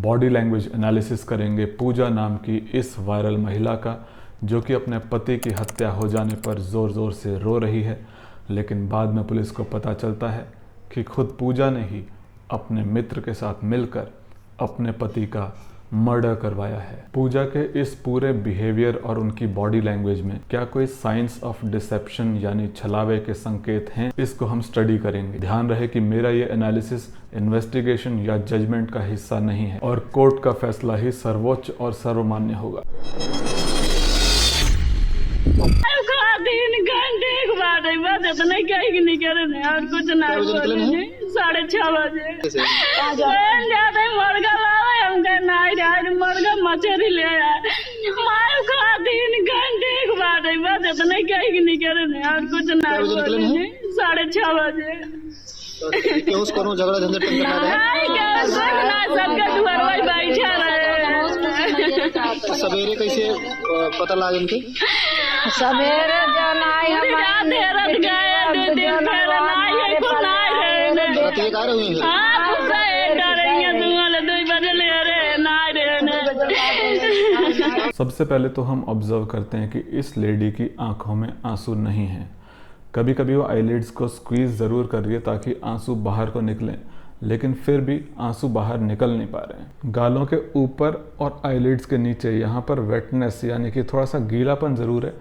Body language analysis करेंगे पूजा नाम की इस वायरल महिला का, जो कि अपने पति की हत्या हो जाने पर ज़ोर ज़ोर से रो रही है। लेकिन बाद में पुलिस को पता चलता है कि खुद पूजा ने ही अपने मित्र के साथ मिलकर अपने पति का मर्डर करवाया है। पूजा के इस पूरे बिहेवियर और उनकी बॉडी लैंग्वेज में क्या कोई साइंस ऑफ डिसेप्शन यानी छलावे के संकेत हैं, इसको हम स्टडी करेंगे। ध्यान रहे कि मेरा ये एनालिसिस इन्वेस्टिगेशन या जजमेंट का हिस्सा नहीं है और कोर्ट का फैसला ही सर्वोच्च और सर्वमान्य होगा। 3 घंटे के बाद इतना कहीं नहीं करे नहीं और कुछ नहीं। 6:30 बजे ज्यादा मुर्गा लावे हमका नहीं मुर्गा मछली ले आए 3 घंटे के बाद इतना कहीं नहीं करे नहीं और कुछ नहीं। 6:30 बजे क्यों करो झगड़ा झंझट सबका दुआर पर बैठा रहे। सवेरे कैसे पता लगा इनके? सवेरे सबसे पहले तो हम ऑब्जर्व करते हैं कि इस लेडी की आंखों में आंसू नहीं है। कभी कभी वो आईलिड्स को स्क्वीज ज़रूर कर रही है ताकि आंसू बाहर को निकलें, लेकिन फिर भी आंसू बाहर निकल नहीं पा रहे हैं। गालों के ऊपर और आईलिड्स के नीचे यहाँ पर वेटनेस यानी कि थोड़ा सा गीलापन ज़रूर है,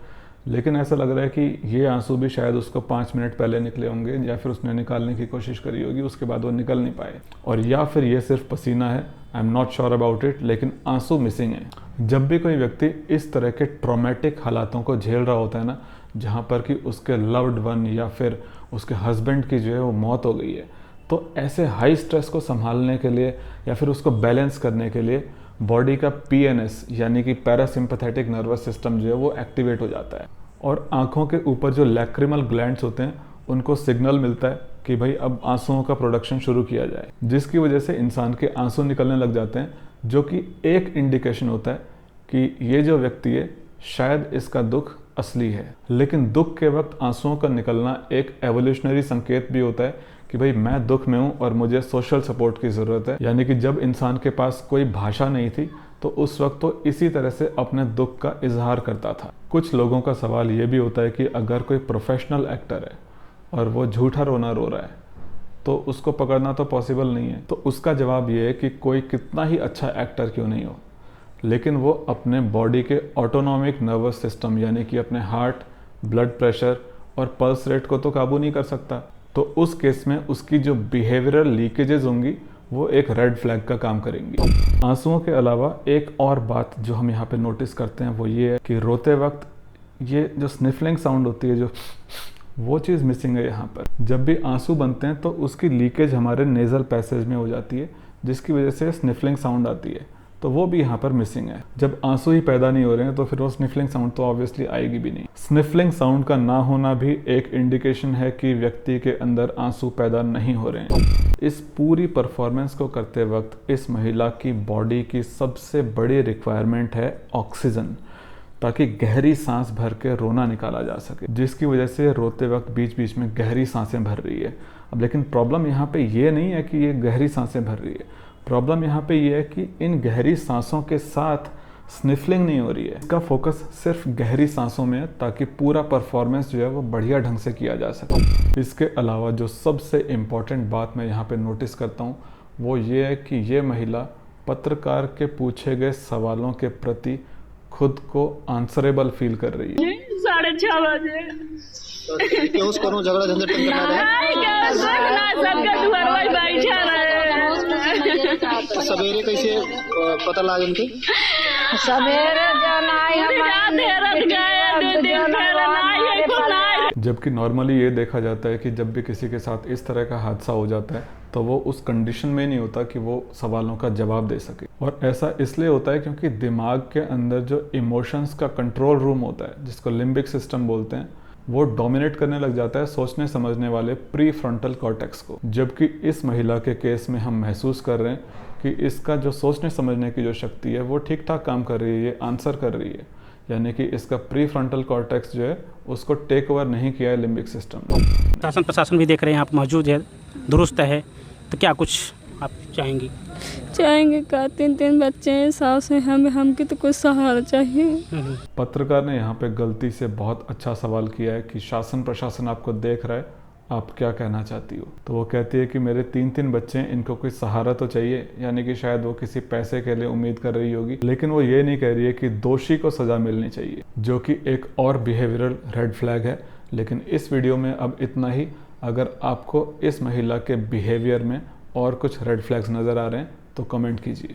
लेकिन ऐसा लग रहा है कि ये आंसू भी शायद उसको 5 मिनट पहले निकले होंगे या फिर उसने निकालने की कोशिश करी होगी, उसके बाद वो निकल नहीं पाए, और या फिर ये सिर्फ पसीना है। I am not sure about it, लेकिन आंसू मिसिंग है। जब भी कोई व्यक्ति इस तरह के ट्रॉमेटिक हालातों को झेल रहा होता है ना, जहाँ पर कि उसके लव्ड वन या फिर उसके हस्बैंड की जो है वो मौत हो गई है, तो ऐसे हाई स्ट्रेस को संभालने के लिए या फिर उसको बैलेंस करने के लिए बॉडी का PNS यानी कि पैरासिम्पैथेटिक नर्वस सिस्टम जो है वो एक्टिवेट हो जाता है, और आंखों के ऊपर जो लैक्रिमल ग्लैंड्स होते हैं उनको सिग्नल मिलता है कि भाई अब आंसुओं का प्रोडक्शन शुरू किया जाए, जिसकी वजह से इंसान के आंसू निकलने लग जाते हैं, जो कि एक इंडिकेशन होता है कि ये जो व्यक्ति है शायद इसका दुख असली है। लेकिन दुख के वक्त आंसुओं का निकलना एक एवोल्यूशनरी संकेत भी होता है कि भाई मैं दुख में हूँ और मुझे सोशल सपोर्ट की ज़रूरत है। यानी कि जब इंसान के पास कोई भाषा नहीं थी तो उस वक्त तो इसी तरह से अपने दुख का इजहार करता था। कुछ लोगों का सवाल ये भी होता है कि अगर कोई प्रोफेशनल एक्टर है और वो झूठा रोना रो रहा है तो उसको पकड़ना तो पॉसिबल नहीं है। तो उसका जवाब ये है कि कोई कितना ही अच्छा एक्टर क्यों नहीं हो, लेकिन वो अपने बॉडी के ऑटोनॉमिक नर्वस सिस्टम यानी कि अपने हार्ट, ब्लड प्रेशर और पल्स रेट को तो काबू नहीं कर सकता। तो उस केस में उसकी जो बिहेवियरल लीकेजेस होंगी वो एक रेड फ्लैग का काम करेंगी। आंसुओं के अलावा एक और बात जो हम यहाँ पे नोटिस करते हैं वो ये है कि रोते वक्त ये जो स्निफलिंग साउंड होती है, जो वो चीज़ मिसिंग है यहाँ पर। जब भी आंसू बनते हैं तो उसकी लीकेज हमारे नेज़ल पैसेज में हो जाती है, जिसकी वजह से स्निफलिंग साउंड आती है, तो वो भी यहाँ पर मिसिंग है। जब आंसू ही पैदा नहीं हो रहे हैं तो फिर वो स्निफलिंग साउंड तो ऑब्वियसली आएगी भी नहीं। स्निफलिंग साउंड का ना होना भी एक इंडिकेशन है कि व्यक्ति के अंदर आंसू पैदा नहीं हो रहे हैं। इस पूरी परफॉर्मेंस को करते वक्त इस महिला की बॉडी की सबसे बड़ी रिक्वायरमेंट है ऑक्सीजन, ताकि गहरी सांस भर के रोना निकाला जा सके, जिसकी वजह से रोते वक्त बीच बीच में गहरी सांसें भर रही है। अब लेकिन प्रॉब्लम यहाँ पे ये नहीं है कि ये गहरी सांसें भर रही है, प्रॉब्लम यहाँ पे ये है कि इन गहरी सांसों के साथ स्निफलिंग नहीं हो रही है। इसका फोकस सिर्फ गहरी सांसों में है ताकि पूरा परफॉर्मेंस जो है वो बढ़िया ढंग से किया जा सके। इसके अलावा जो सबसे इम्पॉर्टेंट बात मैं यहाँ पे नोटिस करता हूँ वो ये है कि ये महिला पत्रकार के पूछे गए सवालों के प्रति खुद को आंसरेबल फील कर रही है। 6:30 बजे क्यों करो झगड़ा झंझट सबका दुआर पर बैठा रहे। सवेरे कैसे पता लगा इनके? सवेरे जबकि नॉर्मली ये देखा जाता है कि जब भी किसी के साथ इस तरह का हादसा हो जाता है तो वो उस कंडीशन में नहीं होता कि वो सवालों का जवाब दे सके, और ऐसा इसलिए होता है क्योंकि दिमाग के अंदर जो इमोशंस का कंट्रोल रूम होता है, जिसको लिम्बिक सिस्टम बोलते हैं, वो डोमिनेट करने लग जाता है सोचने समझने वाले प्री फ्रंटल कॉर्टेक्स को। जबकि इस महिला के केस में हम महसूस कर रहे हैं कि इसका जो सोचने समझने की जो शक्ति है वो ठीक ठाक काम कर रही है, ये आंसर कर रही है, यानी कि इसका प्री फ्रंटल कॉर्टेक्स जो है उसको टेक ओवर नहीं किया है लिम्बिक सिस्टम। शासन प्रशासन भी देख रहे हैं, आप मौजूद है, दुरुस्त है, तो क्या कुछ आप चाहेंगी? चाहेंगे का 3 बच्चे हैं, सास है, हमके तो कुछ सहारा चाहिए। पत्रकार ने यहाँ पे गलती से बहुत अच्छा सवाल किया है कि शासन प्रशासन आपको देख रहा है, आप क्या कहना चाहती हो। तो वो कहती है कि मेरे 3 बच्चे हैं, इनको कोई सहारा तो चाहिए, यानी कि शायद वो किसी पैसे के लिए उम्मीद कर रही होगी, लेकिन वो ये नहीं कह रही है कि दोषी को सज़ा मिलनी चाहिए, जो कि एक और बिहेवियरल रेड फ्लैग है। लेकिन इस वीडियो में अब इतना ही। अगर आपको इस महिला के बिहेवियर में और कुछ रेड फ्लैग्स नज़र आ रहे हैं तो कमेंट कीजिए।